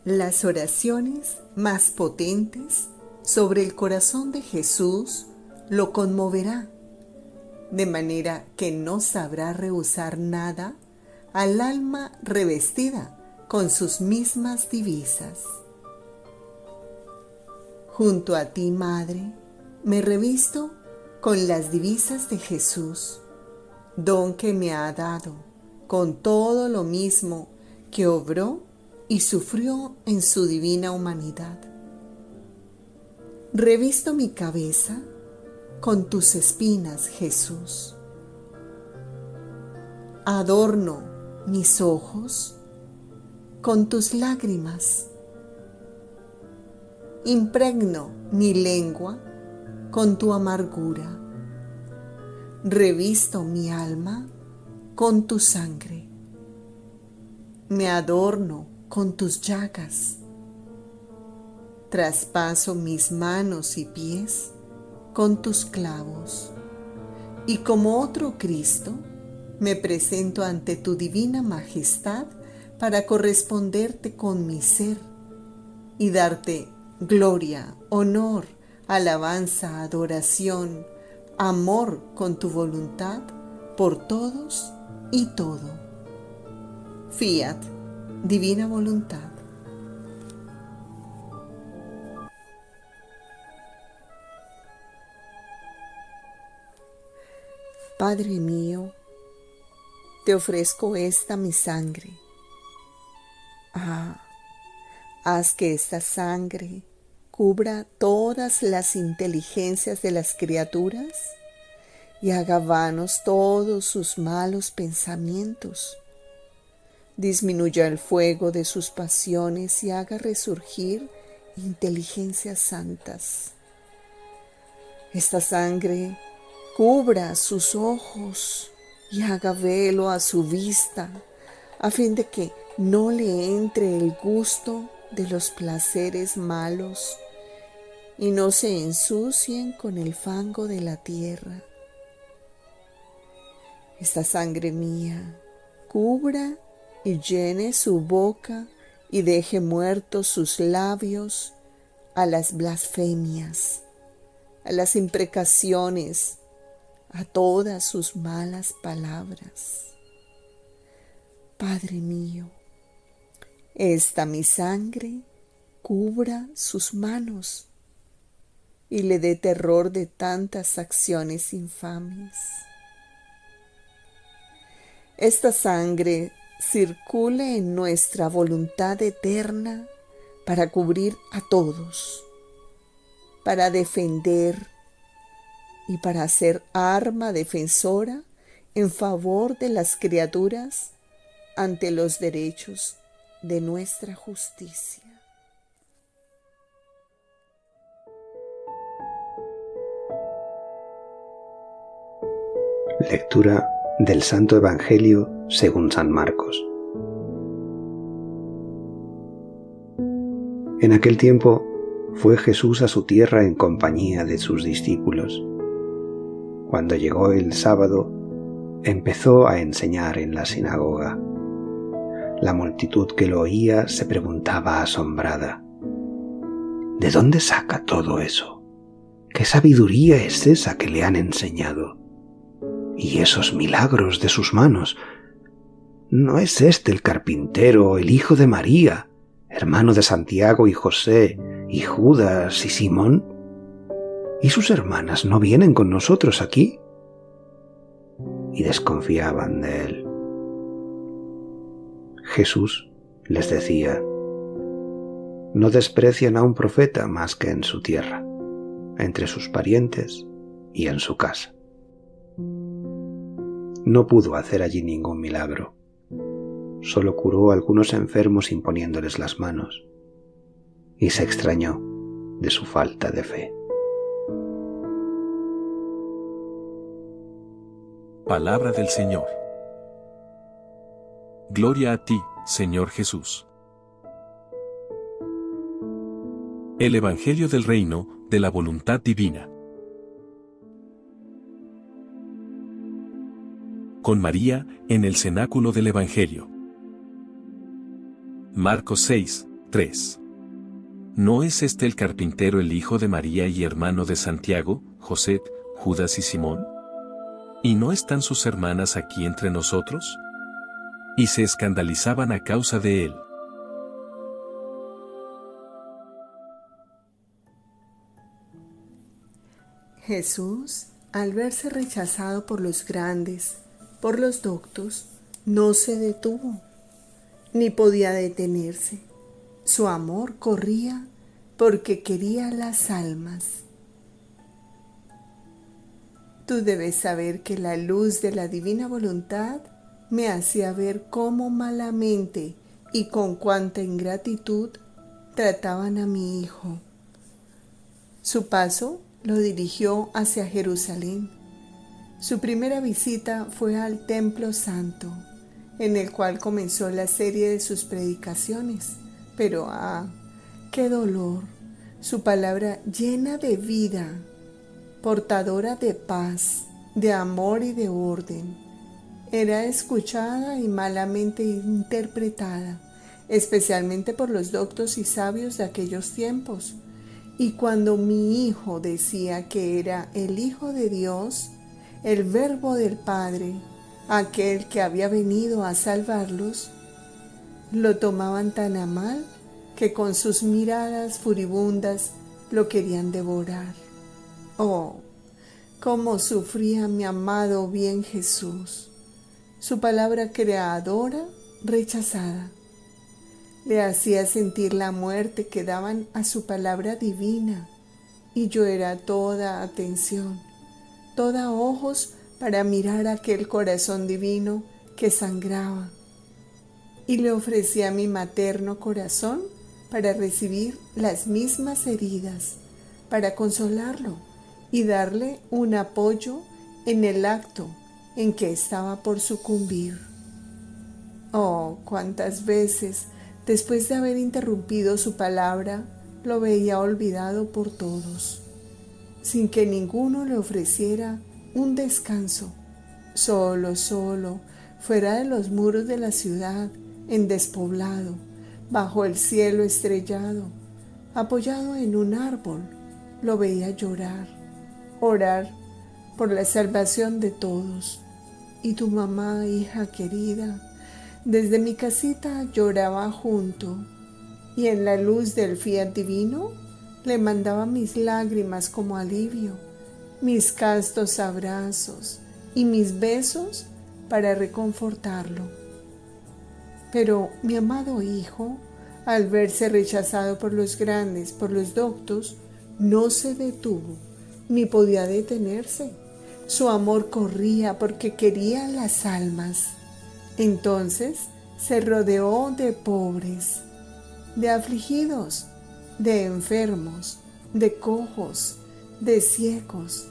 Las oraciones más potentes sobre el corazón de Jesús lo conmoverá, de manera que no sabrá rehusar nada al alma revestida con sus mismas divisas. Junto a ti, Madre, me revisto con las divisas de Jesús, don que me ha dado con todo lo mismo que obró y sufrió en su divina humanidad. Revisto mi cabeza con tus espinas, Jesús. Adorno mis ojos con tus lágrimas. Impregno mi lengua con tu amargura. Revisto mi alma con tu sangre. Me adorno con tus llagas. Traspaso mis manos y pies con tus clavos. Y como otro Cristo, me presento ante tu divina majestad para corresponderte con mi ser y darte gloria, honor, alabanza, adoración, amor con tu voluntad por todos y todo. Fiat, divina voluntad. Padre mío, te ofrezco esta mi sangre. Haz que esta sangre cubra todas las inteligencias de las criaturas y haga vanos todos sus malos pensamientos. Disminuya el fuego de sus pasiones y haga resurgir inteligencias santas. Esta sangre cubra sus ojos y haga velo a su vista, a fin de que no le entre el gusto de los placeres malos y no se ensucien con el fango de la tierra. Esta sangre mía cubra y llene su boca y deje muertos sus labios a las blasfemias, a las imprecaciones, a todas sus malas palabras. Padre mío, esta mi sangre cubra sus manos y le dé terror de tantas acciones infames. Esta sangre circule en nuestra voluntad eterna para cubrir a todos, para defender y para ser arma defensora en favor de las criaturas ante los derechos de nuestra justicia. Lectura del Santo Evangelio según San Marcos. En aquel tiempo fue Jesús a su tierra en compañía de sus discípulos. Cuando llegó el sábado, empezó a enseñar en la sinagoga. La multitud que lo oía se preguntaba asombrada: ¿de dónde saca todo eso? ¿Qué sabiduría es esa que le han enseñado? ¿Y esos milagros de sus manos? ¿No es este el carpintero, el hijo de María, hermano de Santiago y José, y Judas y Simón? ¿Y sus hermanas no vienen con nosotros aquí? Y desconfiaban de él. Jesús les decía: no desprecian a un profeta más que en su tierra, entre sus parientes y en su casa. No pudo hacer allí ningún milagro. Solo curó a algunos enfermos imponiéndoles las manos, y se extrañó de su falta de fe. Palabra del Señor. Gloria a ti, Señor Jesús. El Evangelio del Reino, de la voluntad divina. Con María, en el cenáculo del Evangelio. Marcos 6, 3. ¿No es este el carpintero el hijo de María y hermano de Santiago, José, Judas y Simón? ¿Y no están sus hermanas aquí entre nosotros? Y se escandalizaban a causa de él. Jesús, al verse rechazado por los grandes, por los doctos, no se detuvo, ni podía detenerse. Su amor corría porque quería las almas. Tú debes saber que la luz de la divina voluntad me hacía ver cómo malamente y con cuánta ingratitud trataban a mi hijo. Su paso lo dirigió hacia Jerusalén. Su primera visita fue al Templo Santo, en el cual comenzó la serie de sus predicaciones. Pero ¡qué dolor! Su palabra llena de vida, portadora de paz, de amor y de orden, era escuchada y malamente interpretada, especialmente por los doctos y sabios de aquellos tiempos. Y cuando mi hijo decía que era el Hijo de Dios, el Verbo del Padre, aquel que había venido a salvarlos, lo tomaban tan a mal que con sus miradas furibundas lo querían devorar. Oh, cómo sufría mi amado bien Jesús. Su palabra creadora rechazada le hacía sentir la muerte que daban a su palabra divina, y yo era toda atención, toda ojos para mirar aquel corazón divino que sangraba, y le ofrecía mi materno corazón para recibir las mismas heridas, para consolarlo y darle un apoyo en el acto en que estaba por sucumbir. Oh, cuántas veces, después de haber interrumpido su palabra, lo veía olvidado por todos, sin que ninguno le ofreciera un descanso, solo, fuera de los muros de la ciudad, en despoblado, bajo el cielo estrellado, apoyado en un árbol, lo veía llorar, orar por la salvación de todos. Y tu mamá, hija querida, desde mi casita lloraba junto, y en la luz del fiat divino le mandaba mis lágrimas como alivio, mis castos abrazos y mis besos para reconfortarlo. Pero mi amado hijo, al verse rechazado por los grandes, por los doctos, no se detuvo, ni podía detenerse. Su amor corría porque quería las almas. Entonces se rodeó de pobres, de afligidos, de enfermos, de cojos, de ciegos,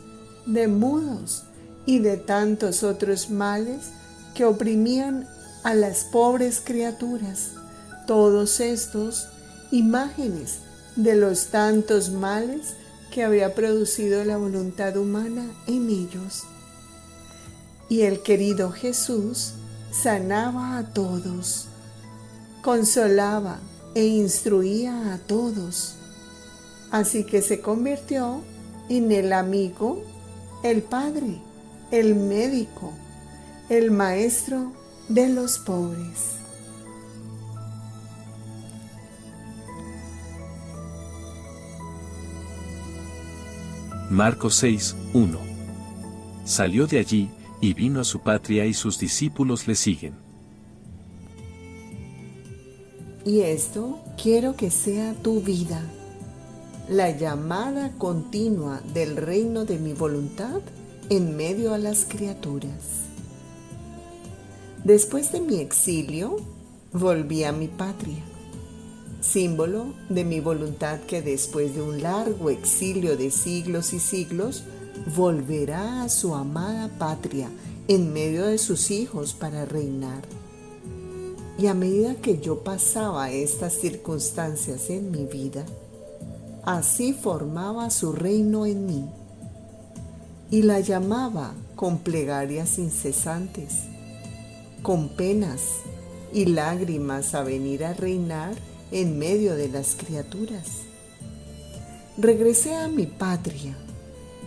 de mudos y de tantos otros males que oprimían a las pobres criaturas. Todos estos imágenes de los tantos males que había producido la voluntad humana en ellos. Y el querido Jesús sanaba a todos, consolaba e instruía a todos. Así que se convirtió en el amigo, el padre, el médico, el maestro de los pobres. Marcos 6, 1. Salió de allí, y vino a su patria y sus discípulos le siguen. Y esto quiero que sea tu vida, la llamada continua del reino de mi voluntad en medio a las criaturas. Después de mi exilio, volví a mi patria, símbolo de mi voluntad que después de un largo exilio de siglos y siglos, volverá a su amada patria en medio de sus hijos para reinar. Y a medida que yo pasaba estas circunstancias en mi vida, así formaba su reino en mí y la llamaba con plegarias incesantes, con penas y lágrimas a venir a reinar en medio de las criaturas. Regresé a mi patria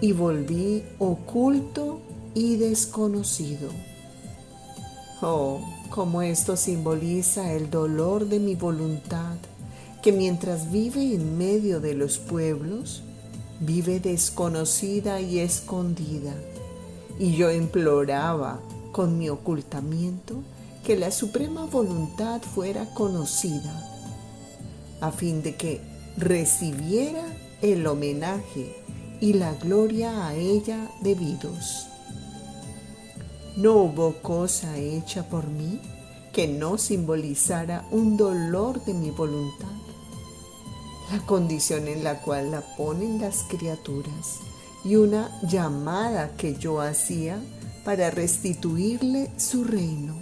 y volví oculto y desconocido. Oh, cómo esto simboliza el dolor de mi voluntad, que mientras vive en medio de los pueblos, vive desconocida y escondida. Y yo imploraba con mi ocultamiento que la suprema voluntad fuera conocida, a fin de que recibiera el homenaje y la gloria a ella debidos. No hubo cosa hecha por mí que no simbolizara un dolor de mi voluntad, la condición en la cual la ponen las criaturas y una llamada que yo hacía para restituirle su reino.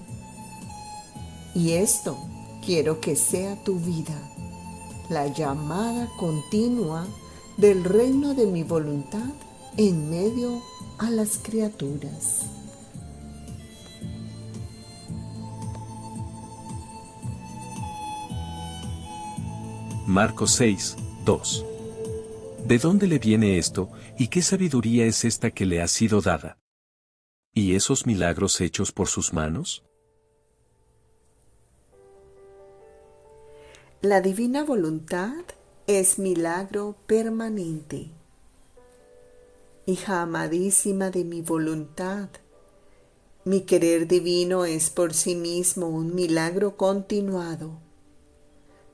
Y esto quiero que sea tu vida, la llamada continua del reino de mi voluntad en medio a las criaturas. Marcos 6, 2. ¿De dónde le viene esto, y qué sabiduría es esta que le ha sido dada? ¿Y esos milagros hechos por sus manos? La divina voluntad es milagro permanente. Hija amadísima de mi voluntad, mi querer divino es por sí mismo un milagro continuado.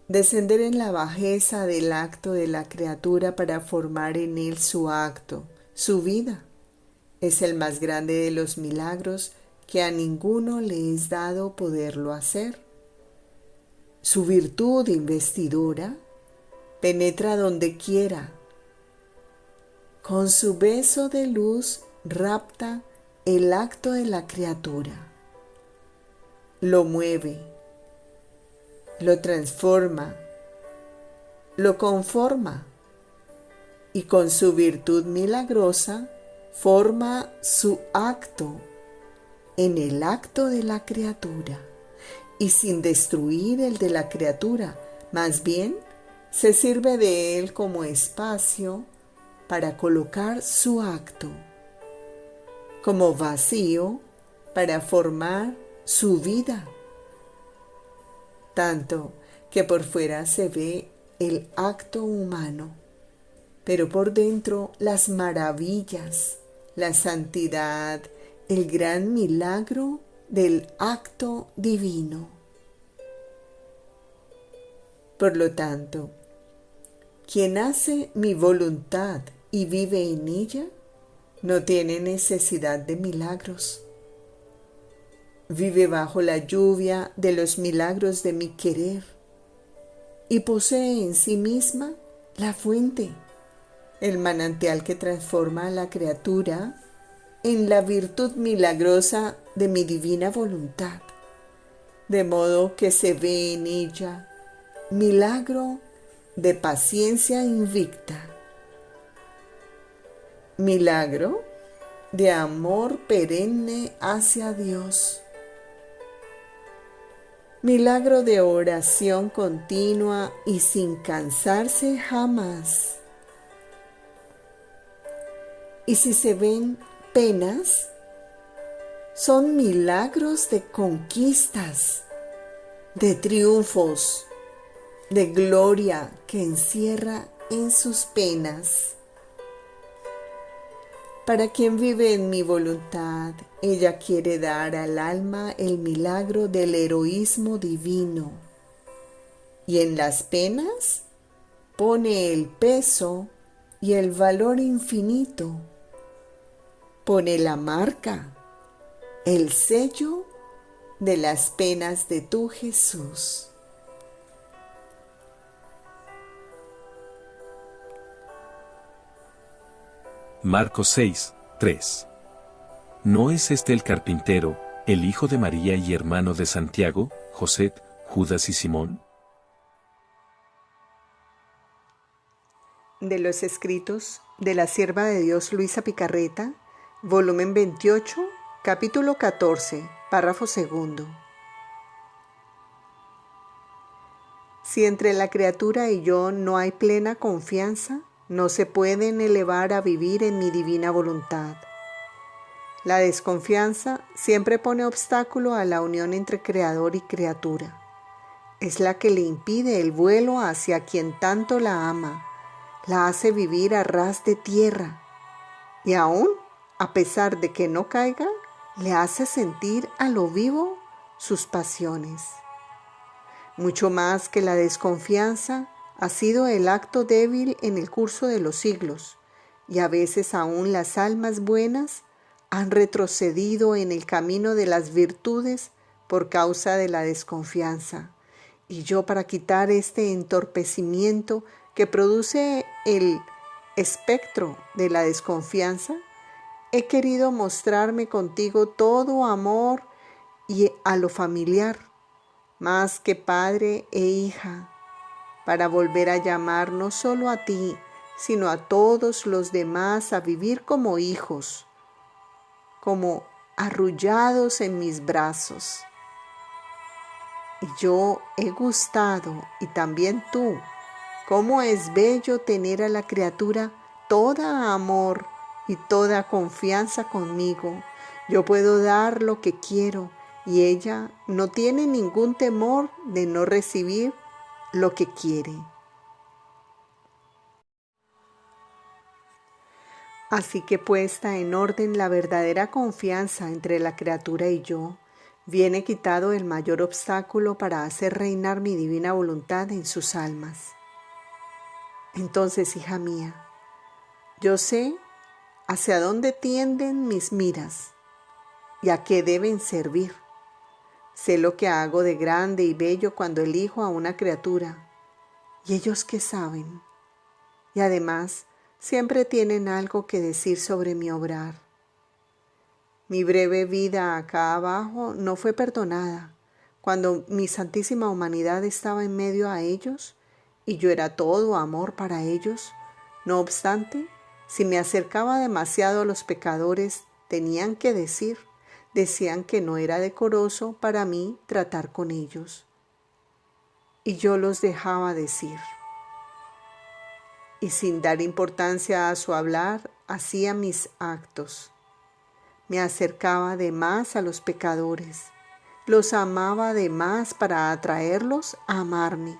Descender en la bajeza del acto de la criatura para formar en él su acto, su vida, es el más grande de los milagros que a ninguno le es dado poderlo hacer. Su virtud investidora penetra donde quiera. Con su beso de luz rapta el acto de la criatura. Lo mueve, lo transforma, lo conforma y con su virtud milagrosa forma su acto en el acto de la criatura y sin destruir el de la criatura, más bien se sirve de él como espacio para colocar su acto, como vacío para formar su vida. Tanto que por fuera se ve el acto humano, pero por dentro las maravillas, la santidad, el gran milagro del acto divino. Por lo tanto, quien hace mi voluntad y vive en ella, no tiene necesidad de milagros. Vive bajo la lluvia de los milagros de mi querer y posee en sí misma la fuente, el manantial que transforma a la criatura en la virtud milagrosa de mi divina voluntad, de modo que se ve en ella milagro de paciencia invicta, milagro de amor perenne hacia Dios, milagro de oración continua y sin cansarse jamás. Y si se ven penas, son milagros de conquistas, de triunfos, de gloria que encierra en sus penas. Para quien vive en mi voluntad, ella quiere dar al alma el milagro del heroísmo divino. Y en las penas pone el peso y el valor infinito. Pone la marca, el sello de las penas de tu Jesús. Marcos 6, 3. ¿No es este el carpintero, el hijo de María y hermano de Santiago, José, Judas y Simón? De los escritos de la sierva de Dios Luisa Picarreta, volumen 28, capítulo 14, párrafo segundo. Si entre la criatura y yo no hay plena confianza, no se pueden elevar a vivir en mi divina voluntad. La desconfianza siempre pone obstáculo a la unión entre creador y criatura. Es la que le impide el vuelo hacia quien tanto la ama, la hace vivir a ras de tierra y aún, a pesar de que no caiga, le hace sentir a lo vivo sus pasiones. Mucho más que la desconfianza, ha sido el acto débil en el curso de los siglos, y a veces aún las almas buenas han retrocedido en el camino de las virtudes por causa de la desconfianza. Y yo, para quitar este entorpecimiento que produce el espectro de la desconfianza, he querido mostrarme contigo todo amor y a lo familiar, más que padre e hija, para volver a llamar no solo a ti, sino a todos los demás a vivir como hijos, como arrullados en mis brazos. Y yo he gustado, y también tú, cómo es bello tener a la criatura toda amor y toda confianza conmigo. Yo puedo dar lo que quiero y ella no tiene ningún temor de no recibir lo que quiere. Así que, puesta en orden la verdadera confianza entre la criatura y yo, viene quitado el mayor obstáculo para hacer reinar mi divina voluntad en sus almas. Entonces, hija mía, yo sé hacia dónde tienden mis miras y a qué deben servir. Sé lo que hago de grande y bello cuando elijo a una criatura. ¿Y ellos qué saben? Y además, siempre tienen algo que decir sobre mi obrar. Mi breve vida acá abajo no fue perdonada cuando mi santísima humanidad estaba en medio a ellos y yo era todo amor para ellos. No obstante, si me acercaba demasiado a los pecadores, tenían que decir, decían que no era decoroso para mí tratar con ellos. Y yo los dejaba decir. Y sin dar importancia a su hablar, hacía mis actos. Me acercaba de más a los pecadores, los amaba de más para atraerlos a amarme.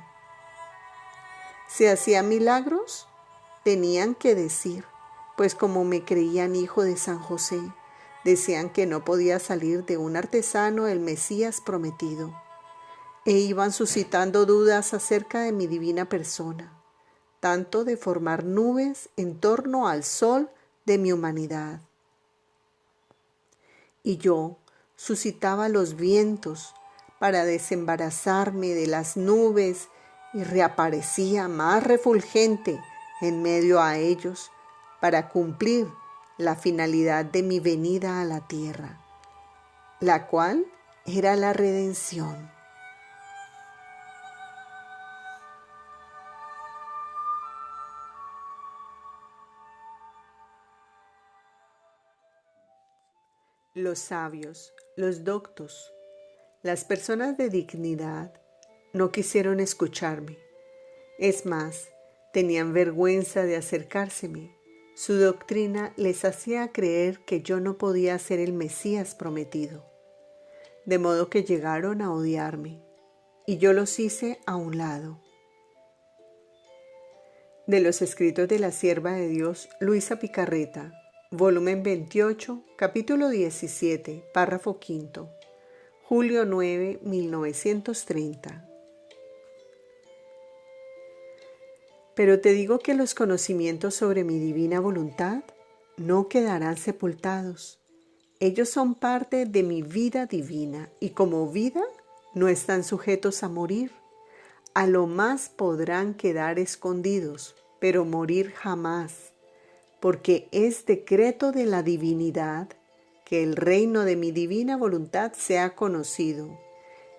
Si hacía milagros, tenían que decir, pues como me creían hijo de San José, decían que no podía salir de un artesano el Mesías prometido, e iban suscitando dudas acerca de mi divina persona, tanto de formar nubes en torno al sol de mi humanidad. Y yo suscitaba los vientos para desembarazarme de las nubes y reaparecía más refulgente en medio a ellos para cumplir la finalidad de mi venida a la tierra, la cual era la redención. Los sabios, los doctos, las personas de dignidad no quisieron escucharme. Es más, tenían vergüenza de acercárseme. Su doctrina les hacía creer que yo no podía ser el Mesías prometido. De modo que llegaron a odiarme, y yo los hice a un lado. De los escritos de la sierva de Dios Luisa Picarreta, volumen 28, capítulo 17, párrafo quinto, julio 9, 1930. Pero te digo que los conocimientos sobre mi divina voluntad no quedarán sepultados. Ellos son parte de mi vida divina y como vida no están sujetos a morir. A lo más podrán quedar escondidos, pero morir jamás, porque es decreto de la divinidad que el reino de mi divina voluntad sea conocido.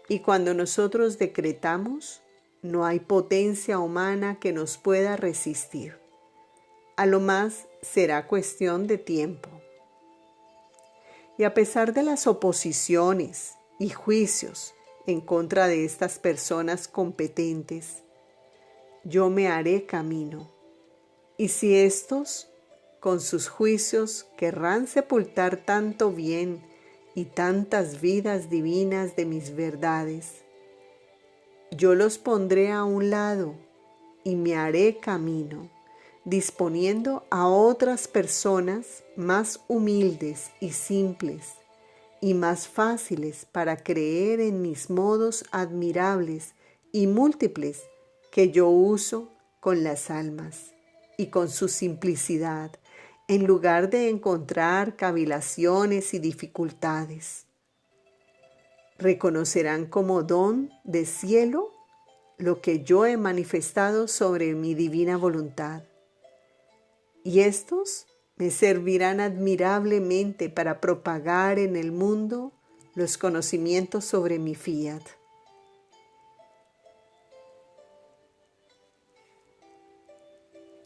Y cuando nosotros decretamos, no hay potencia humana que nos pueda resistir. A lo más será cuestión de tiempo. Y a pesar de las oposiciones y juicios en contra de estas personas competentes, yo me haré camino. Y si estos, con sus juicios, querrán sepultar tanto bien y tantas vidas divinas de mis verdades, yo los pondré a un lado y me haré camino, disponiendo a otras personas más humildes y simples y más fáciles para creer en mis modos admirables y múltiples que yo uso con las almas y con su simplicidad, en lugar de encontrar cavilaciones y dificultades. Reconocerán como don de cielo lo que yo he manifestado sobre mi divina voluntad. Y estos me servirán admirablemente para propagar en el mundo los conocimientos sobre mi fiat.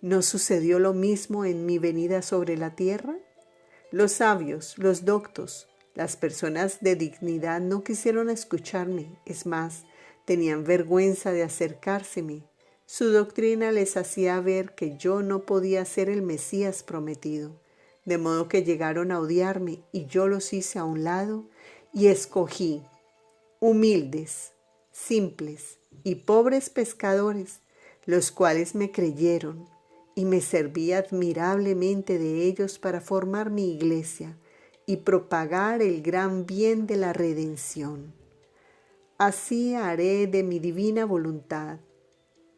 ¿No sucedió lo mismo en mi venida sobre la tierra? Los sabios, los doctos, las personas de dignidad no quisieron escucharme, es más, tenían vergüenza de acercárseme. Su doctrina les hacía ver que yo no podía ser el Mesías prometido, de modo que llegaron a odiarme y yo los hice a un lado y escogí humildes, simples y pobres pescadores, los cuales me creyeron, y me serví admirablemente de ellos para formar mi iglesia y propagar el gran bien de la redención. Así haré de mi divina voluntad.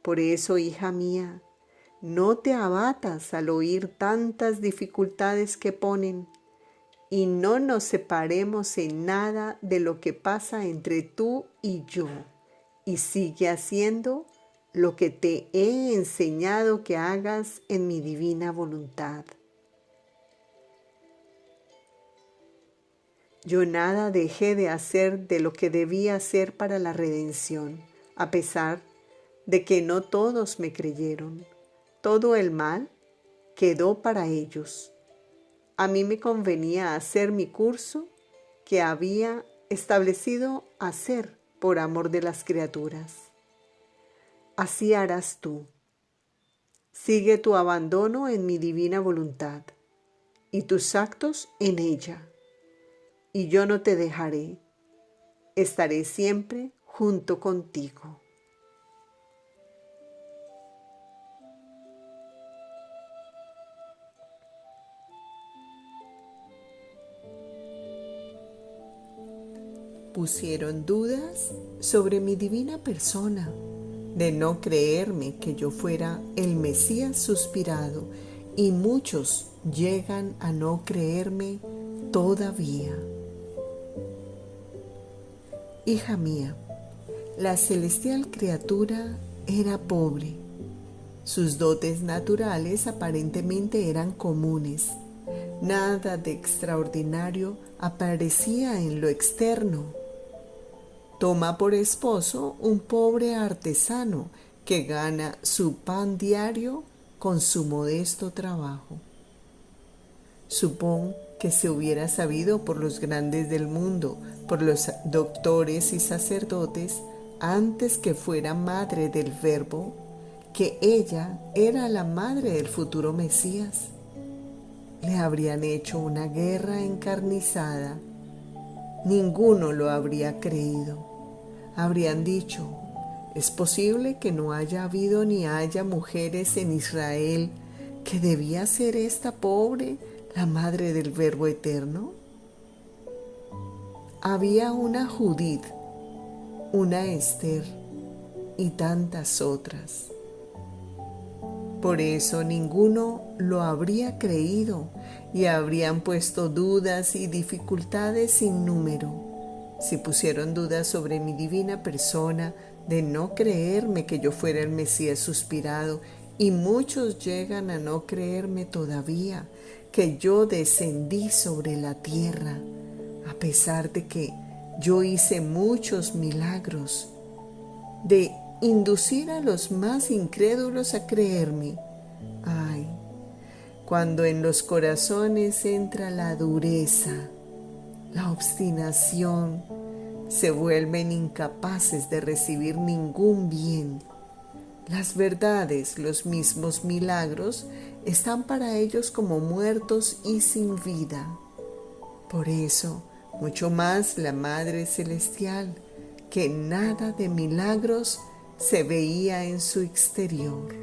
Por eso, hija mía, no te abatas al oír tantas dificultades que ponen, y no nos separemos en nada de lo que pasa entre tú y yo, y sigue haciendo lo que te he enseñado que hagas en mi divina voluntad. Yo nada dejé de hacer de lo que debía hacer para la redención, a pesar de que no todos me creyeron. Todo el mal quedó para ellos. A mí me convenía hacer mi curso que había establecido hacer por amor de las criaturas. Así harás tú. Sigue tu abandono en mi divina voluntad y tus actos en ella, y yo no te dejaré. Estaré siempre junto contigo. Pusieron dudas sobre mi divina persona, de no creerme que yo fuera el Mesías suspirado, y muchos llegan a no creerme todavía. Hija mía, la celestial criatura era pobre. Sus dotes naturales aparentemente eran comunes. Nada de extraordinario aparecía en lo externo. Toma por esposo un pobre artesano que gana su pan diario con su modesto trabajo. Supón que se hubiera sabido por los grandes del mundo, por los doctores y sacerdotes, antes que fuera madre del Verbo, que ella era la madre del futuro Mesías. Le habrían hecho una guerra encarnizada. Ninguno lo habría creído. Habrían dicho, ¿es posible que no haya habido ni haya mujeres en Israel que debía ser esta pobre la madre del Verbo eterno? Había una Judith, una Esther y tantas otras. Por eso ninguno lo habría creído y habrían puesto dudas y dificultades sin número. Si pusieron dudas sobre mi divina persona, de no creerme que yo fuera el Mesías suspirado, y muchos llegan a no creerme todavía, que yo descendí sobre la tierra, a pesar de que yo hice muchos milagros, de inducir a los más incrédulos a creerme. Ay, cuando en los corazones entra la dureza, la obstinación, se vuelven incapaces de recibir ningún bien. Las verdades, los mismos milagros, están para ellos como muertos y sin vida. Por eso, mucho más la Madre Celestial, que nada de milagros se veía en su exterior.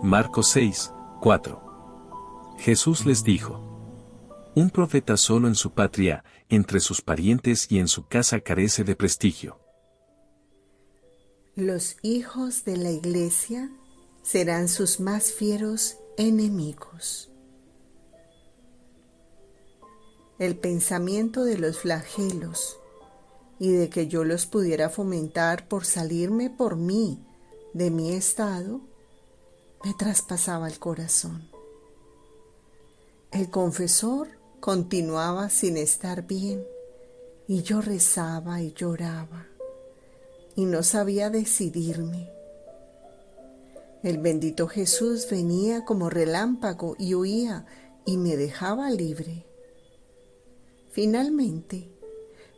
Marcos 6, 4. Jesús les dijo: un profeta solo en su patria, entre sus parientes y en su casa carece de prestigio. Los hijos de la Iglesia serán sus más fieros enemigos. El pensamiento de los flagelos y de que yo los pudiera fomentar por salirme por mí de mi estado, me traspasaba el corazón. El confesor continuaba sin estar bien y yo rezaba y lloraba y no sabía decidirme. El bendito Jesús venía como relámpago y huía y me dejaba libre. Finalmente,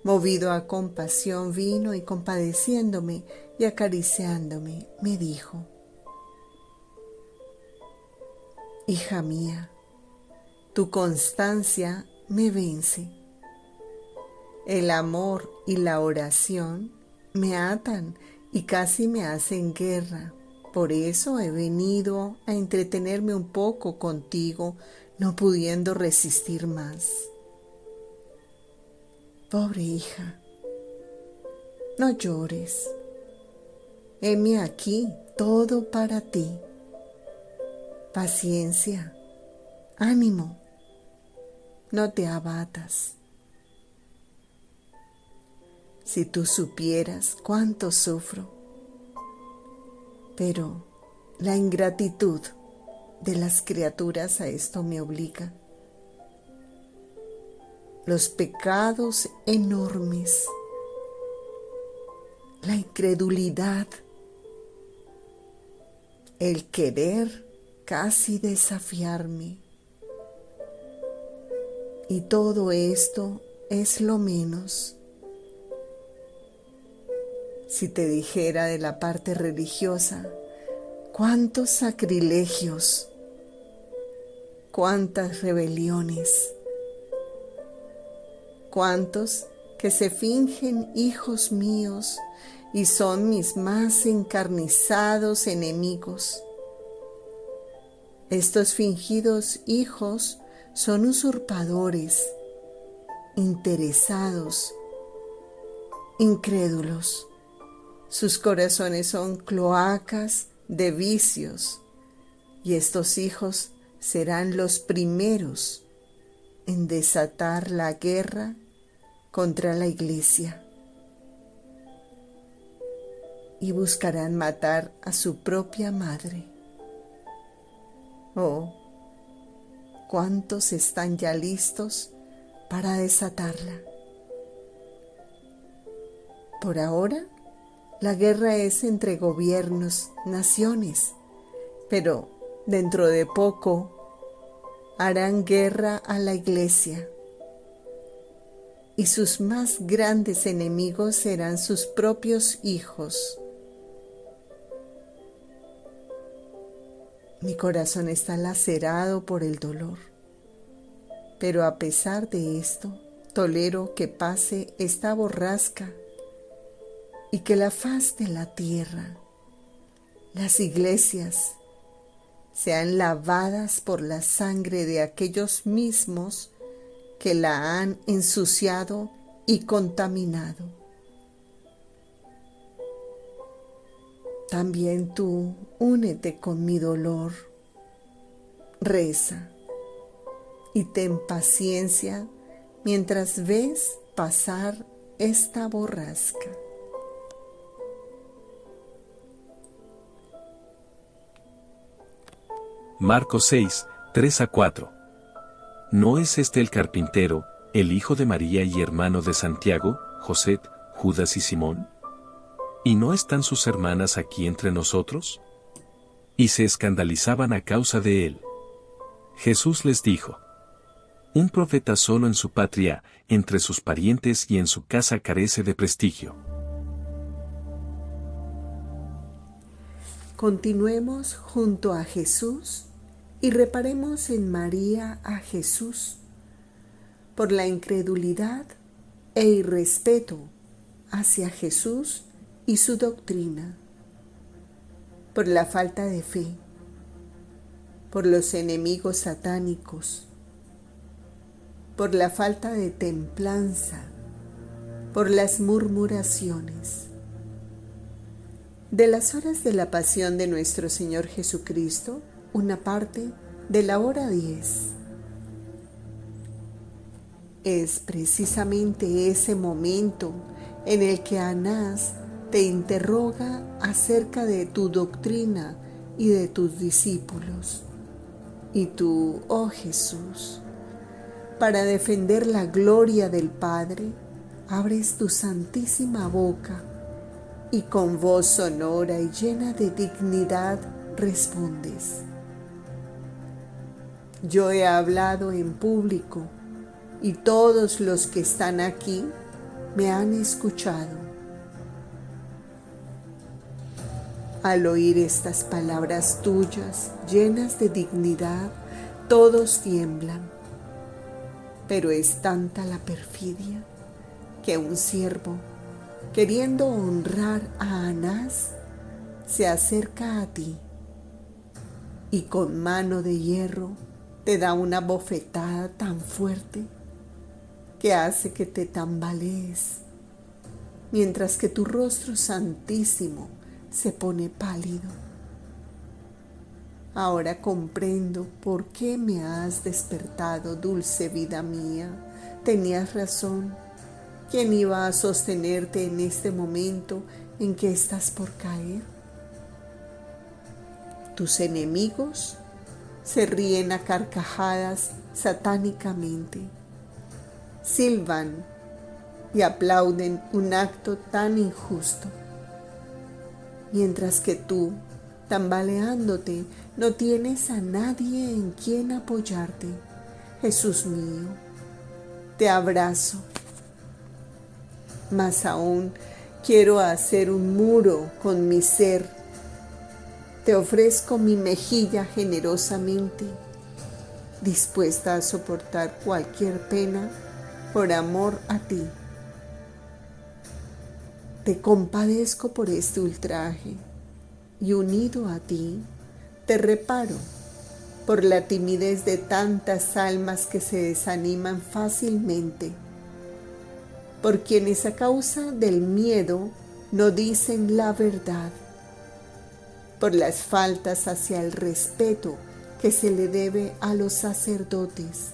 movido a compasión, vino y compadeciéndome y acariciándome, me dijo: hija mía, tu constancia me vence. El amor y la oración me atan y casi me hacen guerra. Por eso he venido a entretenerme un poco contigo, no pudiendo resistir más. Pobre hija, no llores. Heme aquí, todo para ti. Paciencia, ánimo, no te abatas. Si tú supieras cuánto sufro, pero la ingratitud de las criaturas a esto me obliga. Los pecados enormes, la incredulidad, el querer casi desafiarme. Y todo esto es lo menos. Si te dijera de la parte religiosa, cuántos sacrilegios, cuántas rebeliones, cuántos que se fingen hijos míos y son mis más encarnizados enemigos. Estos fingidos hijos son usurpadores, interesados, incrédulos. Sus corazones son cloacas de vicios, y estos hijos serán los primeros en desatar la guerra contra la Iglesia y buscarán matar a su propia madre. Oh, cuántos están ya listos para desatarla. Por ahora, la guerra es entre gobiernos, naciones, pero dentro de poco harán guerra a la Iglesia, y sus más grandes enemigos serán sus propios hijos. Mi corazón está lacerado por el dolor, pero a pesar de esto, tolero que pase esta borrasca y que la faz de la tierra, las iglesias, sean lavadas por la sangre de aquellos mismos que la han ensuciado y contaminado. También tú únete con mi dolor, reza y ten paciencia mientras ves pasar esta borrasca. Marcos 6, 3-4. ¿No es este el carpintero, el hijo de María y hermano de Santiago, José, Judas y Simón? ¿Y no están sus hermanas aquí entre nosotros? Y se escandalizaban a causa de él. Jesús les dijo: un profeta solo en su patria, entre sus parientes y en su casa carece de prestigio. Continuemos junto a Jesús y reparemos en María a Jesús por la incredulidad e irrespeto hacia Jesús y su doctrina, por la falta de fe, por los enemigos satánicos, por la falta de templanza, por las murmuraciones. De las horas de la pasión de nuestro Señor Jesucristo, una parte de la hora 10. Es precisamente ese momento en el que Anás te interroga acerca de tu doctrina y de tus discípulos. Y tú, oh Jesús, para defender la gloria del Padre, abres tu santísima boca y con voz sonora y llena de dignidad respondes: yo he hablado en público y todos los que están aquí me han escuchado. Al oír estas palabras tuyas llenas de dignidad, todos tiemblan. Pero es tanta la perfidia que un siervo, queriendo honrar a Anás, se acerca a ti y con mano de hierro te da una bofetada tan fuerte que hace que te tambalees, mientras que tu rostro santísimo se pone pálido. Ahora comprendo por qué me has despertado, dulce vida mía. Tenías razón. ¿Quién iba a sostenerte en este momento en que estás por caer? Tus enemigos se ríen a carcajadas satánicamente, silban y aplauden un acto tan injusto, mientras que tú, tambaleándote, no tienes a nadie en quien apoyarte. Jesús mío, te abrazo. Más aún, quiero hacer un muro con mi ser. Te ofrezco mi mejilla generosamente, dispuesta a soportar cualquier pena por amor a ti. Te compadezco por este ultraje y unido a ti, te reparo por la timidez de tantas almas que se desaniman fácilmente, por quienes a causa del miedo no dicen la verdad, por las faltas hacia el respeto que se le debe a los sacerdotes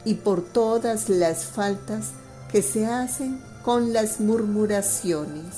y por todas las faltas que se hacen con las murmuraciones.